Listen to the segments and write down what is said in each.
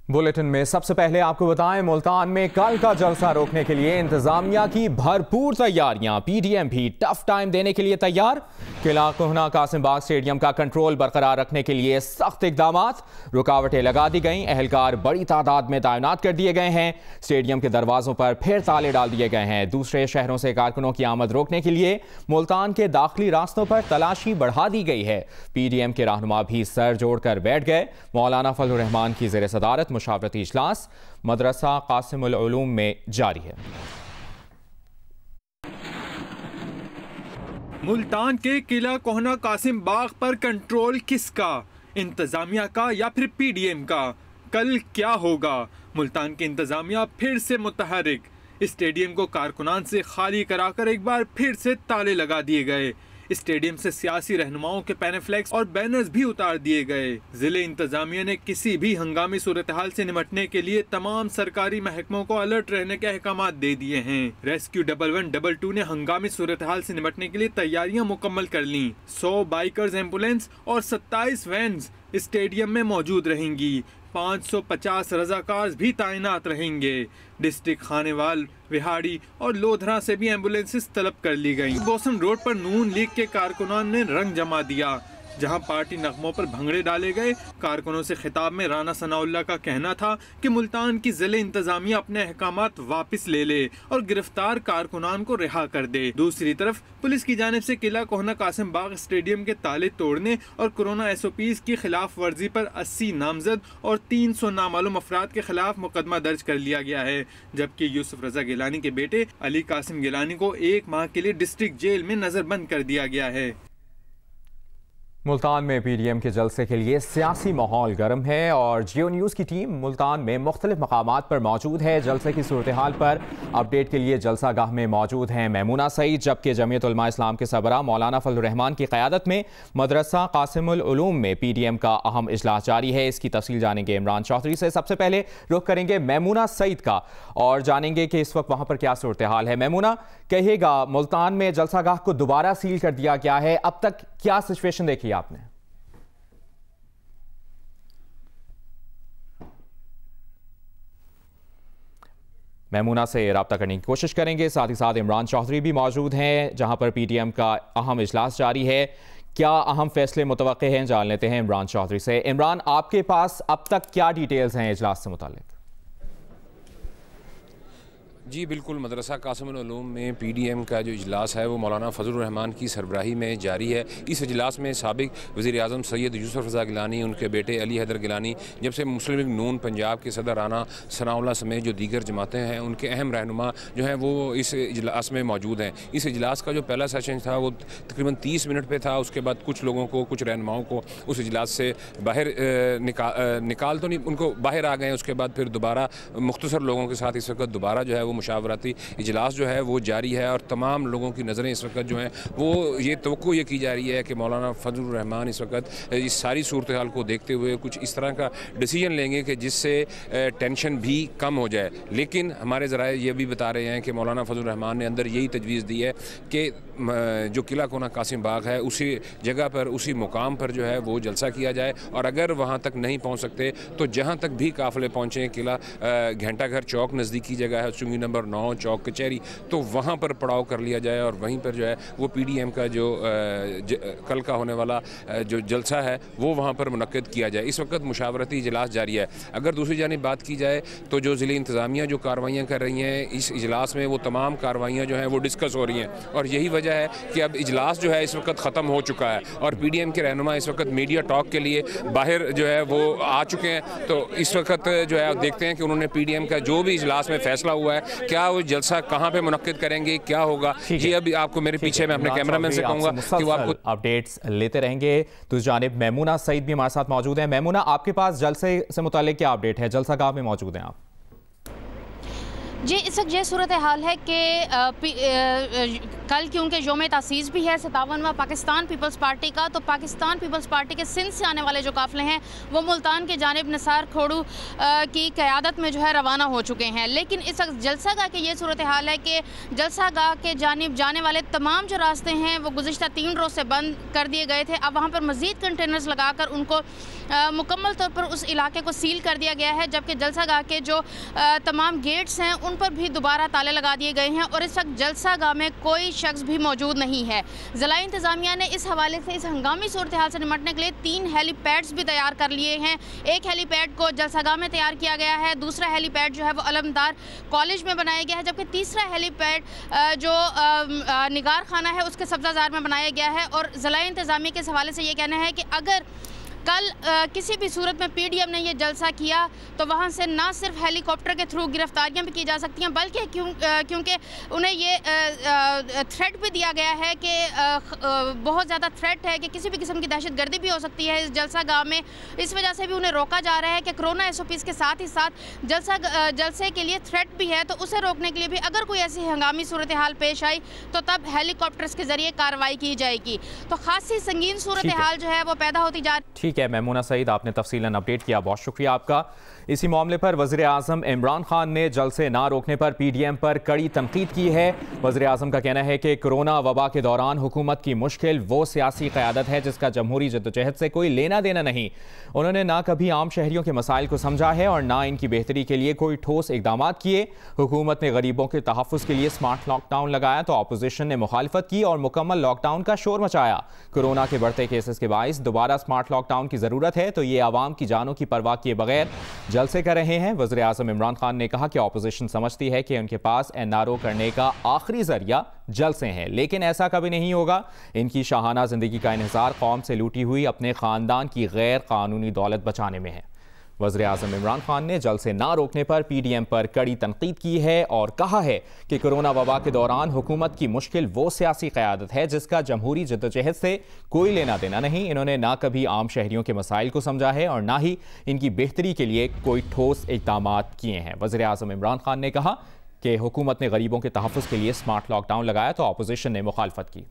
Bulletin में सबसे पहले आपको बताएं, मुल्तान में कल का जलसा रोकने के लिए इंतजामिया की भरपूर तैयारियां। पीडीएम भी टफ टाइम देने के लिए तैयार। किला कोहना कासिम बाग स्टेडियम का कंट्रोल बरकरार रखने के लिए सख्त इकदामात। रुकावटें लगा दी गईं, एहलकार बड़ी तादाद में तैनात कर दिए गए हैं। स्टेडियम के दरवाजों पर फिर ताले डाल दिए गए हैं। दूसरे शहरों से कारकुनों की आमद रोकने के लिए मुल्तान के दाखिली रास्तों पर तलाशी बढ़ा दी गई है। पीडीएम के रहनुमा भी सर जोड़कर बैठ गए। मौलाना फजलुर रहमान की ज़ेर सदारत मुशावरती इजलास मदरसा कासिमुल उलूम में जारी है। मुल्तान के किला कोहना कासिम बाग पर कंट्रोल किसका, इंतजामिया का या फिर पीडीएम का? कल क्या होगा? मुल्तान की इंतजामिया फिर से मुतहरिक। स्टेडियम को कारकुनान से खाली कराकर एक बार फिर से ताले लगा दिए गए। स्टेडियम से सियासी रहनुमाओं के पैनफ्लेक्स और बैनर्स भी उतार दिए गए। जिले इंतजामिया ने किसी भी हंगामी सूरत हाल से निपटने के लिए तमाम सरकारी महकमों को अलर्ट रहने के अहकाम दे दिए हैं। रेस्क्यू 1112 ने हंगामी सूरत हाल से निपटने के लिए तैयारियां मुकम्मल कर ली। 100 बाइकर्स एम्बुलेंस और 27 वैन्स स्टेडियम में मौजूद रहेंगी। 550 रजाकार भी तैनात रहेंगे। डिस्ट्रिक्ट खानेवाल, विहाड़ी और लोधरा से भी एम्बुलेंसेस तलब कर ली गयी। बोसन रोड पर नून लीग के कारकुनान ने रंग जमा दिया, जहां पार्टी नगमों पर भंगड़े डाले गए। कारकुनों से खिताब में राना सनाउल्लाह का कहना था कि मुल्तान की जिले इंतजामिया अपने अहकामात वापस ले ले और गिरफ्तार कारकुनान को रिहा कर दे। दूसरी तरफ पुलिस की जानिब से किला कोहना कासिम बाग स्टेडियम के ताले तोड़ने और कोरोना SOPs की खिलाफ वर्जी पर 80 नामजद और 300 नामालूम अफराद के खिलाफ मुकदमा दर्ज कर लिया गया है। जबकि यूसुफ रजा गिलानी के बेटे अली कासिम गिलानी को 1 माह के लिए डिस्ट्रिक्ट जेल में नजरबंद कर दिया गया है। मुल्तान में पीडीएम के जलसे के लिए सियासी माहौल गर्म है और जियो न्यूज़ की टीम मुल्तान में मुख्तलिफ मकामात पर मौजूद है। जलसे की सूरत हाल पर अपडेट के लिए जलसा गाह में मौजूद हैं मेमूना सईद, जबकि जमीयत उलमा इस्लाम के सरबराह मौलाना फजलुर रहमान की क़यादत में मदरसा कासिमुल उलूम में पीडीएम का अहम इजलास जारी है। इसकी तफसील जानेंगे इमरान चौधरी से। सबसे पहले रुख करेंगे मेमूना सईद का और जानेंगे कि इस वक्त वहाँ पर क्या सूरत हाल है। मेमूना, कहिएगा, मुल्तान में जलसा गाह को दोबारा सील कर दिया गया है, अब तक क्या सिचुएशन देखी आपने? मेमूना से रब्ता करने की कोशिश करेंगे। साथ ही साथ इमरान चौधरी भी मौजूद हैं, जहां पर पीडीएम का अहम इजलास जारी है। क्या अहम फैसले मुतवक्के हैं, जान लेते हैं इमरान चौधरी से। इमरान, आपके पास अब तक क्या डिटेल्स हैं इजलास से मुतालिक? जी बिल्कुल, मदरसा कासिमुल उलूम में पीडीएम का जो इजलास है वो मौलाना फजलुर रहमान की सरबराही में जारी है। इस इजलास में साबिक वज़ीर आज़म सैयद यूसुफ रज़ा गिलानी, उनके बेटे अली हैदर गिलानी, जब से मुस्लिम लीग नून पंजाब के सदर राना सनाउल्लाह समेत जो दीगर जमातें हैं उनके अहम रहनुमा जो हैं वो इस इजलास में मौजूद हैं। इस इजलास का जो पहला सेशन था वो तकरीबन 30 मिनट पर था। उसके बाद कुछ लोगों को, कुछ रहनुमाओं को उस इजलास से बाहर निकाल तो नहीं, उनको बाहर आ गए। उसके बाद फिर दोबारा मुख्तसर लोगों के साथ इस वक्त दोबारा जो है वो मुशावरती इजलास जो है वो जारी है और तमाम लोगों की नज़रें इस वक्त जो हैं वो ये तवक्को ये की जा रही है कि मौलाना फजलुर रहमान इस वक्त इस सारी सूरत हाल को देखते हुए कुछ इस तरह का डिसीजन लेंगे कि जिससे टेंशन भी कम हो जाए। लेकिन हमारे ज़राए ये भी बता रहे हैं कि मौलाना फजलुर रहमान ने अंदर यही तजवीज़ दी है कि जो किला कोहना कासिम बाग है उसी जगह पर, उसी मुकाम पर जो है वो जलसा किया जाए और अगर वहाँ तक नहीं पहुँच सकते तो जहाँ तक भी काफ़िले पहुँचे, किला घंटाघर चौक नज़दीकी जगह है, चुंगी नंबर 9 चौक कचहरी, तो वहाँ पर पड़ाव कर लिया जाए और वहीं पर जो है वो पीडीएम का जो कल का होने वाला जो जलसा है वो वहाँ पर मुनक्किद किया जाए। इस वक्त मुशावरती इजलास जारी है। अगर दूसरी जानिब बात की जाए तो जो ज़िले इंतज़ामिया जो कार्रवाइयाँ कर रही हैं इस इजलास में, वो तमाम कार्रवाइयाँ जो हैं वो डिस्कस हो रही हैं और यही वजह है कि अब इजलास जो है इस वक्त ख़त्म हो चुका है और पीडीएम के रहनुमा इस वक्त मीडिया टॉक के लिए बाहर जो है वो आ चुके हैं। तो इस वक्त जो है देखते हैं कि उन्होंने पीडीएम का जो भी इजलास में फैसला हुआ है, क्या वो जलसा कहाँ पे मुनक्किद करेंगे, क्या होगा, जी अभी आपको मेरे पीछे मैं अपने कैमरामैन से कहूँगा कि वो आपको अपडेट्स लेते रहेंगे। तो जानिब मेमूना सईद भी हमारे साथ मौजूद है। मेमूना, आपके पास जलसे से मुतालिक क्या अपडेट है? जलसा गाह में मौजूद हैं आप? जी, इस वक्त ये सूरत हाल है कि कल क्योंकि योम तासीस भी है 57वां पाकिस्तान पीपल्स पार्टी का, तो पाकिस्तान पीपल्स पार्टी के सिंध से आने वाले जो काफ़िले हैं वो मुल्तान के जानिब निसार खोड़ू की क़यादत में जो है रवाना हो चुके हैं। लेकिन इस वक्त जलसा गाह की ये सूरत हाल है कि जलसा गाह के जानिब जाने वाले तमाम जो रास्ते हैं वो गुज़िश्ता 3 रोज़ से बंद कर दिए गए थे। अब वहाँ पर मज़ीद कंटेनर्स लगाकर उनको मुकम्मल तौर पर उस इलाके को सील कर दिया गया है, जबकि जलसा गाह के जो तमाम गेट्स हैं उन पर भी दोबारा ताले लगा दिए गए हैं और इस वक्त जलसा गाह में कोई शख्स भी मौजूद नहीं है। ज़िला इंतज़ामिया ने इस हवाले से इस हंगामी सूरत हाल से निपटने के लिए 3 हेलीपैड्स भी तैयार कर लिए हैं। एक हेलीपैड को जलसा गाह में तैयार किया गया है, दूसरा हेलीपैड जो है वो अलमदार कॉलेज में बनाया गया है, जबकि तीसरा हेलीपैड जो निगार खाना है उसके सब्ज़ाजार में बनाया गया है। और ज़िला इंतज़ामिया के इस हवाले से ये कहना है कि अगर कल किसी भी सूरत में पीडीएम ने ये जलसा किया तो वहाँ से ना सिर्फ हेलीकॉप्टर के थ्रू गिरफ्तारियाँ भी की जा सकती हैं, बल्कि क्योंकि उन्हें ये थ्रेट भी दिया गया है कि बहुत ज़्यादा थ्रेट है कि किसी भी किस्म की दहशतगर्दी भी हो सकती है इस जलसा गाह में। इस वजह से भी उन्हें रोका जा रहा है कि कोरोना SOPs के साथ ही साथ जलसे के लिए थ्रेट भी है, तो उसे रोकने के लिए भी अगर कोई ऐसी हंगामी सूरत हाल पेश आई तो तब हेलीकॉप्टर्स के ज़रिए कार्रवाई की जाएगी। तो खासी संगीन सूरत हाल जो है वो पैदा होती जा रही है। ठीक है मैमूना सईद, आपने तफसीलन अपडेट किया, बहुत शुक्रिया आपका। इसी मामले पर वज़ीर आज़म इमरान खान ने जलसे ना रोकने पर PDM पर कड़ी तनकीद की है। वज़ीर आज़म का कहना है कि कोरोना वबा के दौरान हुकूमत की मुश्किल वो सियासी क़यादत है जिसका जमहूरी जद्दोजहद से कोई लेना देना नहीं। उन्होंने ना कभी आम शहरियों के मसाइल को समझा है और ना इनकी बेहतरी के लिए कोई ठोस इक़दाम किए। हुकूमत ने गरीबों के तहफ़्फ़ुज़ के लिए स्मार्ट लॉकडाउन लगाया तो अपोजिशन ने मुखालफत की और मुकम्मल लॉकडाउन का शोर मचाया। कोरोना के बढ़ते केसेस के बाइस दोबारा स्मार्ट लॉकडाउन की ज़रूरत है तो ये आवाम की जानों की परवाह किए बगैर जलसे कर रहे हैं। वज़ीर आज़म इमरान खान ने कहा कि अपोजिशन समझती है कि उनके पास NRO करने का आखिरी जरिया जलसे हैं, लेकिन ऐसा कभी नहीं होगा। इनकी शाहाना जिंदगी का इन्हिसार कौम से लूटी हुई अपने ख़ानदान की गैर कानूनी दौलत बचाने में है। वज़ीर आज़म इमरान खान ने जलसे ना रोकने पर PDM पर कड़ी तनकीद की है और कहा है कि कोरोना वबा के दौरान हुकूमत की मुश्किल वो सियासी क़यादत है जिसका जमहूरी जद्दोजहद से कोई लेना देना नहीं। इन्होंने ना कभी आम शहरियों के मसाइल को समझा है और ना ही इनकी बेहतरी के लिए कोई ठोस इक़दाम किए हैं। वज़ीर आज़म इमरान खान ने कहा कि हुकूमत ने गरीबों के तहफ़्फ़ुज़ के लिए स्मार्ट लॉकडाउन लगाया तो अपोजिशन ने मुखालफत की।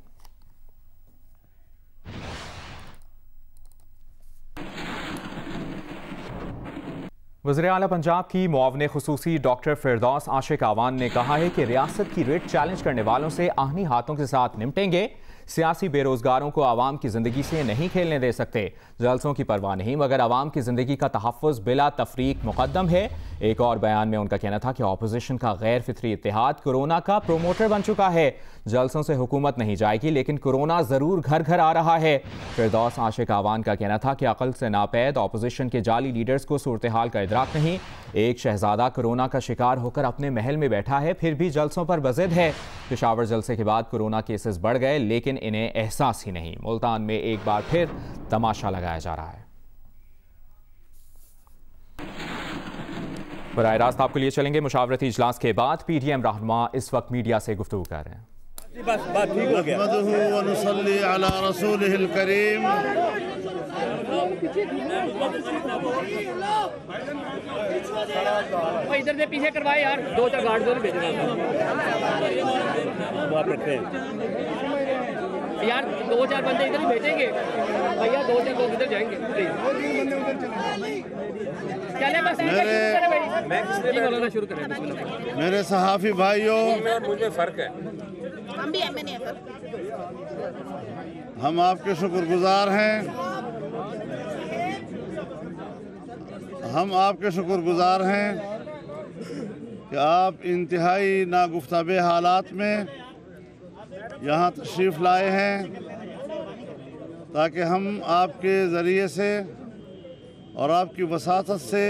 वज़ीर आला पंजाब की मुआविन खुसूसी डॉक्टर फिरदौस आशिक आवान ने कहा है कि रियासत की रिट चैलेंज करने वालों से आहनी हाथों के साथ निपटेंगे। सियासी बेरोजगारों को आवाम की ज़िंदगी से नहीं खेलने दे सकते। जलसों की परवाह नहीं मगर आवाम की ज़िंदगी का तहफ़्फ़ुज़ बिला तफरीक मुक़द्दम है। एक और बयान में उनका कहना था कि अपोजिशन का गैर फितरी इत्तेहाद कोरोना का प्रोमोटर बन चुका है। जलसों से हुकूमत नहीं जाएगी लेकिन कोरोना ज़रूर घर घर आ रहा है। फिरदौस आशिक आवान का कहना था कि अक़ल से नापैद अपोजिशन के जाली लीडर्स को सूरत हाल का इदराक नहीं। एक शहजादा कोरोना का शिकार होकर अपने महल में बैठा है फिर भी जलसों पर बज़िद है। पेशावर जलसे के बाद कोरोना केसेस बढ़ गए लेकिन इन्हें एहसास ही नहीं। मुल्तान में एक बार फिर तमाशा लगाया जा रहा है। बराह रास्त आपके लिए चलेंगे। मुशावरती इजलास के बाद PDM रहनुमा इस वक्त मीडिया से गुफ्तगू कर रहे हैं। बात ठीक हो गया। इधर से पीछे करवाए यार, 2-4 गार्ड को भेजना यार, 2-4 बंदे इधर ही भेजेंगे भैया, 2-4 लोग इधर जाएंगे। चले बस मैं शुरू करें। मेरे सहाफ़ी भाइयों, मुझे फ़र्क है, हम भी MNA हैं। हम आपके शुक्रगुजार हैं। हम आपके शुक्रगुजार हैं कि आप इंतहाई नागुफ्ताबे हालात में यहाँ तशरीफ़ लाए हैं ताकि हम आपके ज़रिए से और आपकी वसातत से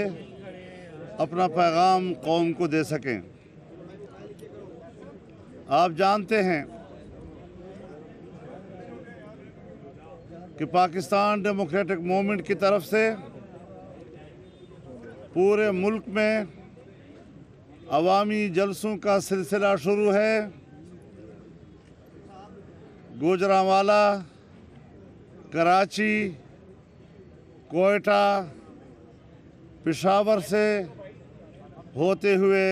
अपना पैगाम कौम को दे सकें। आप जानते हैं कि पाकिस्तान डेमोक्रेटिक मूवमेंट की तरफ से पूरे मुल्क में अवामी जलसों का सिलसिला शुरू है। गुजरांवाला, कराची, कोयटा, पेशावर से होते हुए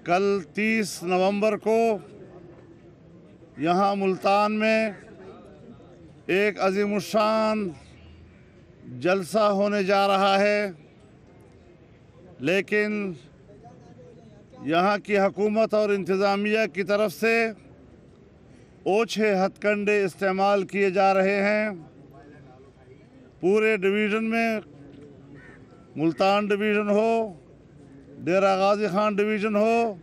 कल 30 नवंबर को यहाँ मुल्तान में एक अज़ीमुश्शान जलसा होने जा रहा है, लेकिन यहाँ की हुकूमत और इंतज़ामिया की तरफ से ओछे हथकंडे इस्तेमाल किए जा रहे हैं। पूरे डिवीज़न में, मुल्तान डिवीज़न हो, डेरा गाजी खान डिवीज़न हो,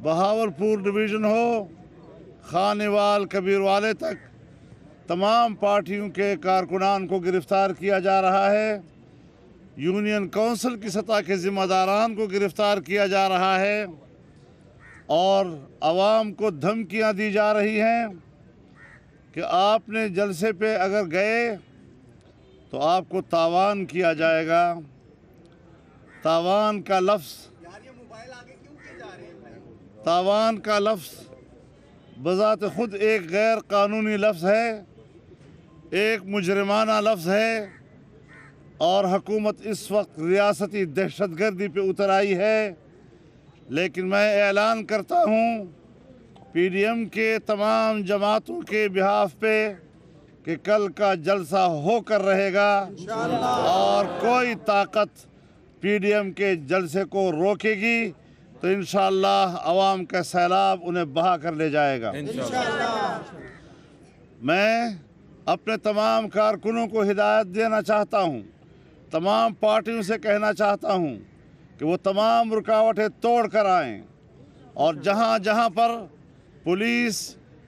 बहावलपुर डिवीज़न हो, खानेवाल कबीरवाले तक तमाम पार्टियों के कारकुनान को गिरफ़्तार किया जा रहा है। यूनियन काउंसिल की सतह के ज़िम्मेदारान को गिरफ़्तार किया जा रहा है और आवाम को धमकियां दी जा रही हैं कि आपने जलसे पे अगर गए तो आपको तावान किया जाएगा। तावान का लफ्ज़ बज़ात ख़ुद एक गैर कानूनी लफ्ज़ है, एक मुजरिमाना लफ्ज़ है और हुकूमत इस वक्त रियासती दहशतगर्दी पे उतर आई है। लेकिन मैं ऐलान करता हूँ PDM के तमाम जमातों के बिहाफ पे कि कल का जलसा होकर रहेगा और कोई ताकत PDM के जलसे को रोकेगी तो इंशाअल्लाह अवाम का सैलाब उन्हें बहा कर ले जाएगा। मैं अपने तमाम कारकुनों को हिदायत देना चाहता हूँ, तमाम पार्टियों से कहना चाहता हूँ कि वो तमाम रुकावटें तोड़ कर आएँ और जहाँ जहाँ पर पुलिस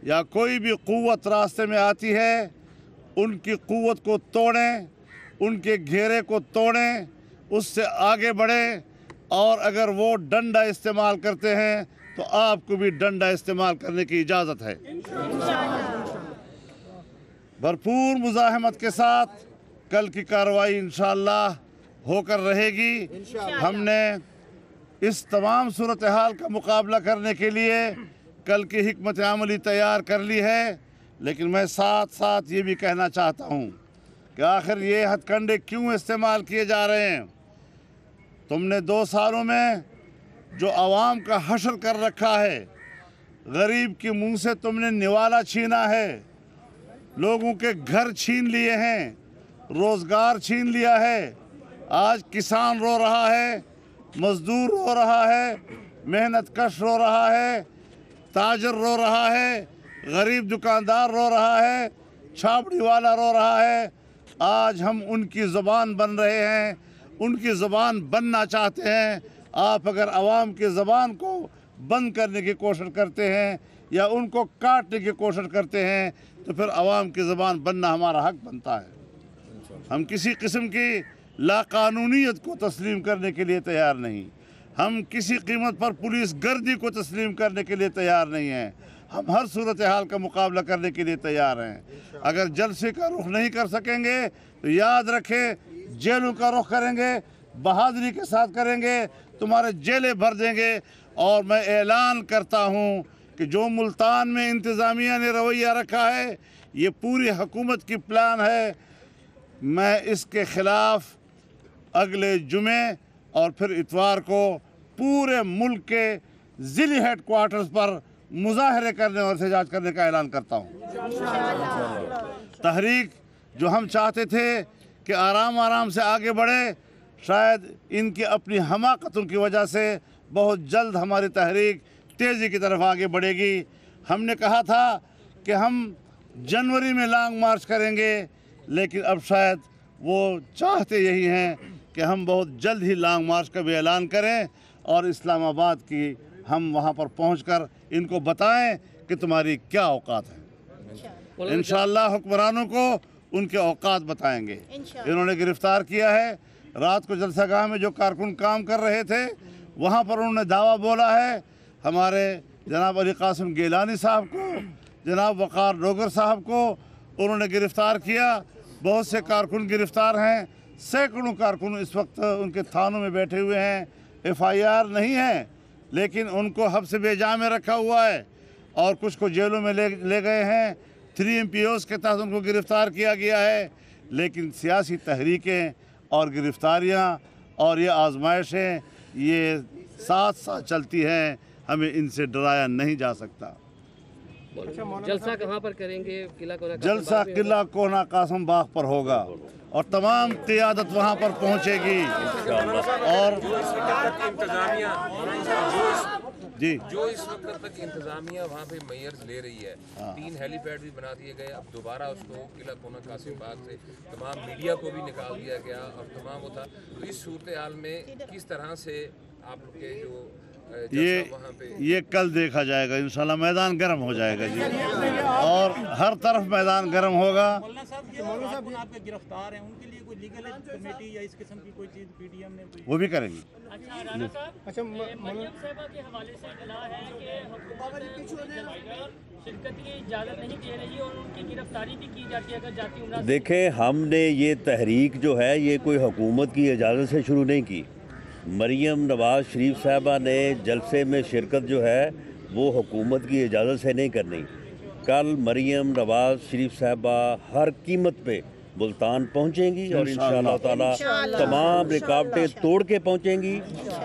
या कोई भी क़ुव्वत रास्ते में आती है उनकी क़ुव्वत को तोड़ें, उनके घेरे को तोड़ें, उससे आगे बढ़ें और अगर वो डंडा इस्तेमाल करते हैं तो आपको भी डंडा इस्तेमाल करने की इजाज़त है। भरपूर मुज़ाहमत के साथ कल की कार्रवाई इंशाअल्लाह होकर रहेगी। हमने इस तमाम सूरत हाल का मुकाबला करने के लिए कल की हिकमत अमली तैयार कर ली है, लेकिन मैं साथ साथ ये भी कहना चाहता हूँ कि आखिर ये हथकंडे क्यों इस्तेमाल किए जा रहे हैं। तुमने 2 सालों में जो आवाम का हश्र कर रखा है, गरीब के मुंह से तुमने निवाला छीना है, लोगों के घर छीन लिए हैं, रोज़गार छीन लिया है। आज किसान रो रहा है, मज़दूर रो रहा है, मेहनत कश रो रहा है, ताजर रो रहा है, गरीब दुकानदार रो रहा है, छाबड़ी वाला रो रहा है। आज हम उनकी ज़बान बन रहे हैं, उनकी ज़बान बनना चाहते हैं। आप अगर आवाम की ज़बान को बंद करने की कोशिश करते हैं या उनको काटने की कोशिश करते हैं तो फिर आवाम की ज़बान बनना हमारा हक बनता है। हम किसी किस्म की लाकानूनियत को तस्लीम करने के लिए तैयार नहीं, हम किसी कीमत पर पुलिस गर्दी को तस्लीम करने के लिए तैयार नहीं हैं। हम हर सूरत हाल का मुकाबला करने के लिए तैयार हैं। अगर जलसे का रुख नहीं कर सकेंगे तो याद रखें जेलों का रुख करेंगे, बहादुरी के साथ करेंगे, तुम्हारे जेलें भर देंगे। और मैं ऐलान करता हूँ कि जो मुल्तान में इंतज़ामिया ने रवैया रखा है ये पूरी हुकूमत की प्लान है। मैं इसके ख़िलाफ़ अगले जुमे और फिर इतवार को पूरे मुल्क के ज़िली हेड क्वार्टर्स पर मुज़ाहरे करने और एहतजाज करने का ऐलान करता हूँ। तहरीक जो हम चाहते थे कि आराम आराम से आगे बढ़े, शायद इनकी अपनी हमाकतों की वजह से बहुत जल्द हमारी तहरीक तेज़ी की तरफ आगे बढ़ेगी। हमने कहा था कि हम जनवरी में लॉन्ग मार्च करेंगे, लेकिन अब शायद वो चाहते यही हैं कि हम बहुत जल्द ही लॉन्ग मार्च का भी ऐलान करें और इस्लामाबाद की हम वहाँ पर पहुँचकर इनको बताएं कि तुम्हारी क्या औकात है। इंशाअल्लाह हुक्मरानों को उनके औकात बताएंगे। इन्होंने गिरफ़्तार किया है। रात को जलसागाह में जो कारकुन काम कर रहे थे वहाँ पर उन्होंने दावा बोला है। हमारे जनाब अली कासिम गिलानी साहब को, जनाब वक़ार डोगर साहब को उन्होंने गिरफ़्तार किया। बहुत से कारकुन गिरफ़्तार हैं, सैकड़ों कारकुन इस वक्त उनके थानों में बैठे हुए हैं। FIR नहीं है, लेकिन उनको हब्स बेजा में रखा हुआ है और कुछ को जेलों में ले गए हैं। 3 MPOs के तहत उनको गिरफ़्तार किया गया है। लेकिन सियासी तहरीकें और गिरफ़्तारियाँ और ये आजमाइशें ये साथ साथ चलती हैं, हमें इनसे डराया नहीं जा सकता। जलसा कहाँ पर करेंगे? किला कोहना जलसा किला कोहना कासिम बाग पर होगा और तमाम क़ियादत वहाँ पर पहुँचेगी। और जी जो इस वक्त तक इंतजामिया वहाँ पे मेयर्स ले रही है, 3 हेलीपैड भी बना दिए गए, अब दोबारा उसको किला कोहना कासिम बाग से तमाम मीडिया को भी निकाल दिया गया और तमाम वो था। तो इस सूरत हाल में किस तरह से आप लोग के जो वहाँ पे ये कल देखा जाएगा इंशाल्लाह। मैदान गर्म हो जाएगा जी, और हर तरफ मैदान गर्म होगा। आपके गिरफ्तार हैं, उनके लिए कोई लीगल कमेटी या इस किस्म की कोई चीज़ पीडीएम ने वो भी करेंगी। अच्छा, मरियम साहबा के हवाले से इत्तला है कि हुकूमत शिरकत की इजाज़त नहीं दे रही और उनकी गिरफ्तारी भी की जाती है अगर जाती उम्र। देखें, हमने ये तहरीक जो है ये कोई हुकूमत की इजाज़त से शुरू नहीं की। मरियम नवाज़ शरीफ साहबा ने जलसे में शिरकत जो है वो हुकूमत की इजाज़त से नहीं करनी। कल मरियम नवाज़ शरीफ साहबा हर कीमत पे मुल्तान पहुंचेंगी और इंशाअल्लाह ताला तमाम रुकावटें तोड़ के पहुंचेंगी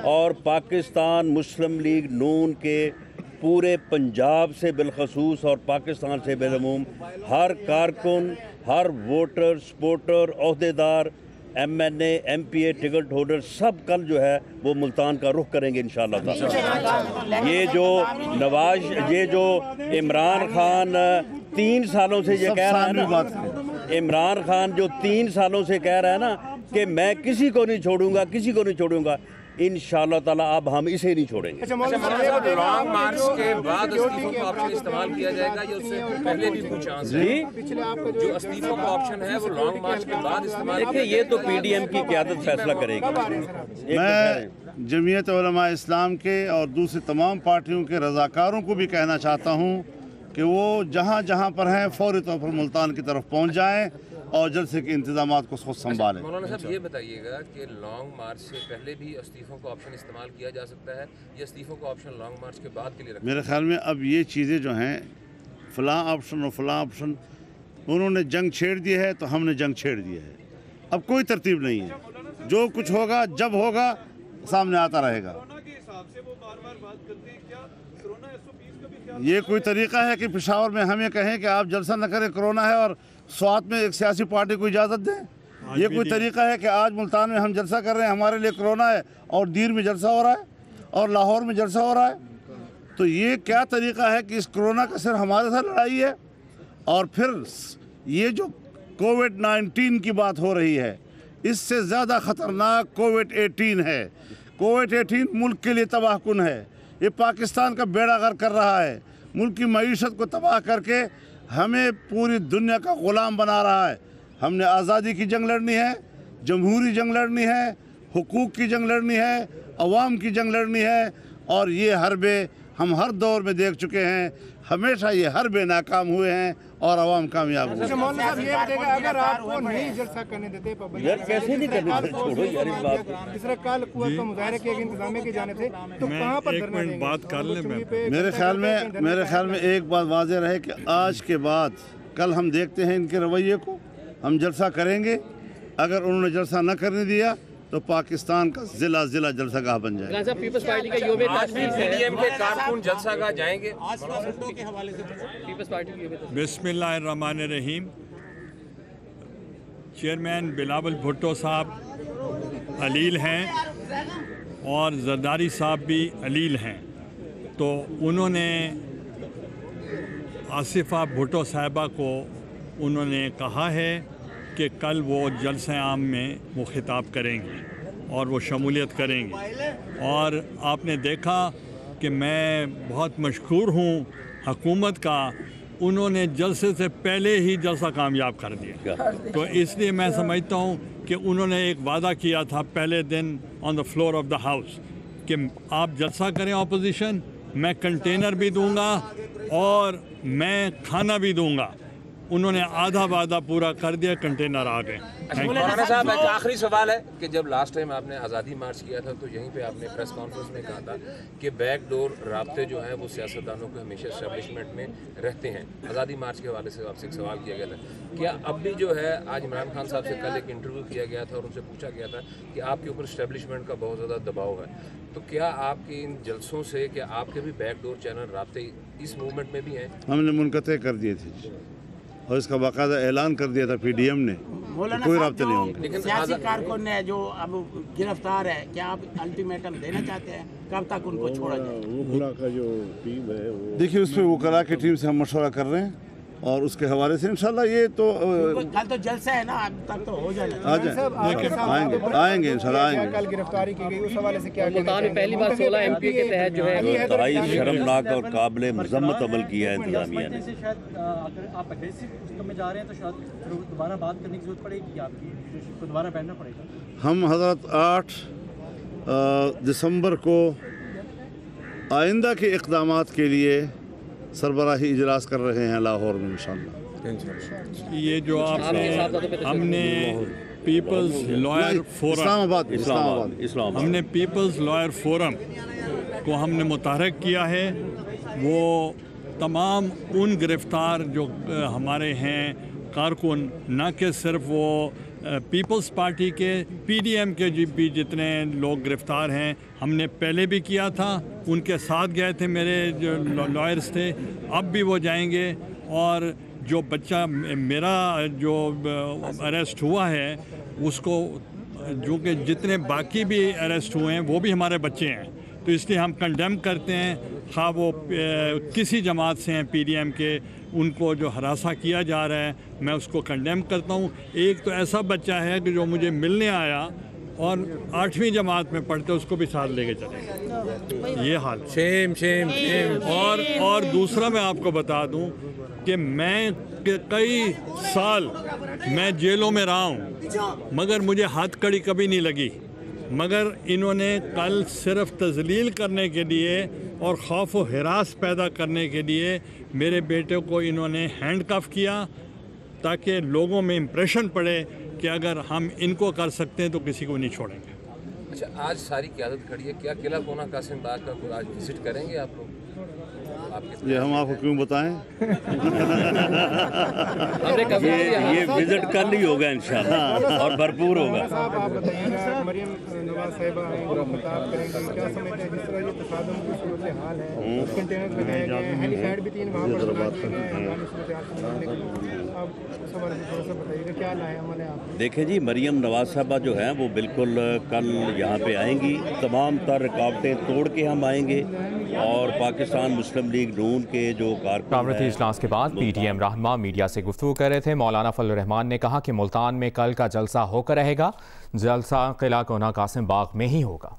और पाकिस्तान मुस्लिम लीग नून के पूरे पंजाब से बिलखसूस और पाकिस्तान से बेलूम हर कारकुन, हर वोटर, सपोर्टर, ओहदेदार, MNA, MPA, टिकट होल्डर सब कल जो है वो मुल्तान का रुख करेंगे इंशाअल्लाह ताला। ये जो इमरान खान 3 सालों से ये कह रहा है ना, इमरान खान जो 3 सालों से कह रहा है ना कि मैं किसी को नहीं छोड़ूंगा, इंशाअल्लाह ताला अब हम इसे नहीं छोड़ेंगे। लॉन्ग मार्च के बाद इस्तीफों का ऑप्शन इस्तेमाल किया जाएगा या उससे पहले भी कुछ चांस है? जो इस्तीफों का ऑप्शन है वो लॉन्ग मार्च के बाद इस्तेमाल। देखिए, ये तो PDM की क़यादत फैसला करेगी। मैं जमीयत उलमा इस्लाम के और दूसरी तमाम पार्टियों के रज़ाकारों को भी कहना चाहता हूँ कि वो जहाँ जहाँ पर हैं फौरी तौर पर मुल्तान की तरफ पहुँच जाएँ और जलसे के इंतजामात को खुद संभालें। मौलाना साहब, ये बताइएगा कि लॉन्ग मार्च से पहले भी इस्तीफों का ऑप्शन इस्तेमाल किया जा सकता है या इस्तीफों का ऑप्शन लॉन्ग मार्च के बाद के लिए रखा? मेरे ख्याल में अब ये चीज़ें जो हैं फ़लाँ ऑप्शन और फ़लाँ ऑप्शन, उन्होंने जंग छेड़ दी है तो हमने जंग छेड़ दी है। अब कोई तरतीब नहीं है, जो कुछ होगा जब होगा सामने आता रहेगा। ये कोई तरीक़ा है कि पेशावर में हम ये कहें कि आप जलसा न करें, कोरोना है, और स्वात में एक सियासी पार्टी को इजाज़त दें? ये कोई तरीक़ा है कि आज मुल्तान में हम जलसा कर रहे हैं, हमारे लिए कोरोना है, और दीर में जलसा हो रहा है और लाहौर में जलसा हो रहा है? तो ये क्या तरीक़ा है कि इस कोरोना का सिर्फ हमारे साथ लड़ाई है? और फिर ये जो कोविड-19 की बात हो रही है, इससे ज़्यादा ख़तरनाक कोविड-18 है। कोविड-18 मुल्क के लिए तबाहकुन है। ये पाकिस्तान का बेड़ा गर्क कर रहा है, मुल्क की मईशत को तबाह करके हमें पूरी दुनिया का ग़ुलाम बना रहा है। हमने आज़ादी की जंग लड़नी है, जमहूरी जंग लड़नी है, हुकूक की जंग लड़नी है, अवाम की जंग लड़नी है, और ये हरबे हम हर दौर में देख चुके हैं। हमेशा ये हरबे नाकाम हुए हैं और अवाम कामयाब हुए। अगर आपको नहीं जलसा करने देते कैसे नहीं करने देते? छोड़ो यार इस बात को। जिस तरह कल कुव्वत का मुजाहरा किया इंतजामिया की जानिब से, तो कहाँ पर धरना देंगे? बात कर लें। मेरे ख्याल में एक बात वाज़ेह रहे कि आज के बाद कल हम देखते हैं इनके रवैये को, हम जलसा करेंगे। अगर उन्होंने जलसा न करने दिया तो पाकिस्तान का ज़िला जलसागाह बन जाएगा। पीपल्स पार्टी का योम तासीस है, PDM के कारकुन जलसागाह जाएंगे। पीपल्स पार्टी की योम। बिस्मिल्लाहिर्रहमानिर्रहीम। चेयरमैन बिलावल भुट्टो साहब अलील हैं और जरदारी साहब भी अलील हैं, तो उन्होंने आसिफा भुट्टो साहिबा को उन्होंने कहा है कि कल वो जलसे आम में वो खिताब करेंगे और वो शमूलियत करेंगे। और आपने देखा कि मैं बहुत मशकूर हूँ हुकूमत का, उन्होंने जलसे से पहले ही जलसा कामयाब कर दिया। तो इसलिए मैं समझता हूँ कि उन्होंने एक वादा किया था पहले दिन on the floor of the house कि आप जलसा करें ऑपोजिशन, मैं कंटेनर भी दूंगा और मैं खाना भी दूंगा। उन्होंने आधा वादा पूरा कर दिया, कंटेनर आ गए। मौलाना साहब एक आखिरी सवाल है कि जब लास्ट टाइम आपने आज़ादी मार्च किया था तो यहीं पे आपने प्रेस कॉन्फ्रेंस में कहा था कि बैकडोर राब्ते जो हैं वो सियासतदानों के हमेशा एस्टेब्लिशमेंट में रहते हैं। आज़ादी मार्च के हवाले से आपसे एक सवाल किया गया था, क्या अब भी जो है आज इमरान खान साहब से कल एक इंटरव्यू किया गया था और उनसे पूछा गया था कि आपके ऊपर एस्टेब्लिशमेंट का बहुत ज़्यादा दबाव है, तो क्या आपके इन जलसों से क्या आपके भी बैकडोर चैनल राब्ते इस मूवमेंट में भी हैं? हमने मुनक़ते कर दिए थे और इसका बाकायदा ऐलान कर दिया था पीडीएम ने, कोई राब्ते नहीं होंगे। लेकिन सियासी कारकुन है जो अब गिरफ्तार है, क्या आप अल्टीमेटम देना चाहते हैं कब तक उनको छोड़ा जाए? वकला का जो टीम है वो देखिए, उस पर वकला की टीम से हम मशवरा कर रहे हैं और उसके हवाले से इंशाल्लाह ये तो कल तो जलसा है ना, अब तक तो हो जाए। आएंगे इंशाल्लाह आएंगे। कल गिरफ्तारी की गई उस हवाले से क्या मुल्तान में पहली बार 16 एमपी के तहत जो है शर्मनाक और काबिल मजम्मत अमल किया है इंतजामिया ने। अगर आप अग्रेसिव में जा रहे हैं तो शायद दोबारा बात करने की जरूरत पड़ेगी, आपकी दोबारा बैठना पड़ेगा। हम हज़रत 8 दिसंबर को आइंदा के इक़दामात के लिए सरबराही इजलास कर रहे हैं लाहौर में इंशाल्लाह। ये जो हमने पीपल्स लॉयर फोरम इस्लामाबाद हमने पीपल्स लॉयर फोरम को हमने मुतहरक किया है, वो तमाम उन गिरफ्तार जो हमारे हैं कारकुन, न कि सिर्फ वो पीपल्स पार्टी के पीडीएम के भी जितने लोग गिरफ़्तार हैं, हमने पहले भी किया था, उनके साथ गए थे मेरे जो लॉयर्स थे, अब भी वो जाएंगे। और जो बच्चा मेरा जो अरेस्ट हुआ है उसको, जो कि जितने बाकी भी अरेस्ट हुए हैं वो भी हमारे बच्चे हैं, तो इसलिए हम कंडेम करते हैं, खा वो किसी जमात से हैं पीडीएम के, उनको जो हरासा किया जा रहा है मैं उसको कंडेम करता हूँ। एक तो ऐसा बच्चा है कि जो मुझे मिलने आया और 8वीं जमात में पढ़ते उसको भी साथ लेके चले, ये हाल। Shem Shem Shem. और दूसरा मैं आपको बता दूं कि मैं कई साल मैं जेलों में रहा हूँ मगर मुझे हथकड़ी कभी नहीं लगी, मगर इन्होंने कल सिर्फ तजलील करने के लिए और खौफ व हिरास पैदा करने के लिए मेरे बेटे को इन्होंने हैंडकफ किया ताकि लोगों में इम्प्रेशन पड़े कि अगर हम इनको कर सकते हैं तो किसी को नहीं छोड़ेंगे। अच्छा, आज सारी क़यादत खड़ी है, क्या किला कोना कासिम बाग का कोई आज विजिट करेंगे आप लोग? ये हम आपको क्यों बताएं? ये विजिट कल ही होगा इंशाल्लाह और भरपूर होगा। आप बताइएगा, मरियम नवाज साहिबा क्या समझते हैं जिस तरह ये तसादुम की सूरत हाल है, कंटेनर लगाए गए हैं, हेलीपैड भी 3 वहाँ पर बना दिए गए हैं, अब उस हवाले से थोड़ा सा बताइएगा क्या लाए अमल है आप? देखें जी, मरियम नवाज साहिबा जो हैं वो बिल्कुल कल यहाँ पे आएंगी, तमाम तर रुकावटें तोड़ के हम आएंगे और पाकिस्तान मुस्लिम लीग नून के जो कामरती इजलास के बाद पीटीएम रहनुमा मीडिया से गुफ्तगू कर रहे थे। मौलाना फजलुर रहमान ने कहा कि मुल्तान में कल का जलसा होकर रहेगा, जलसा किला कोना कासिम बाग में ही होगा।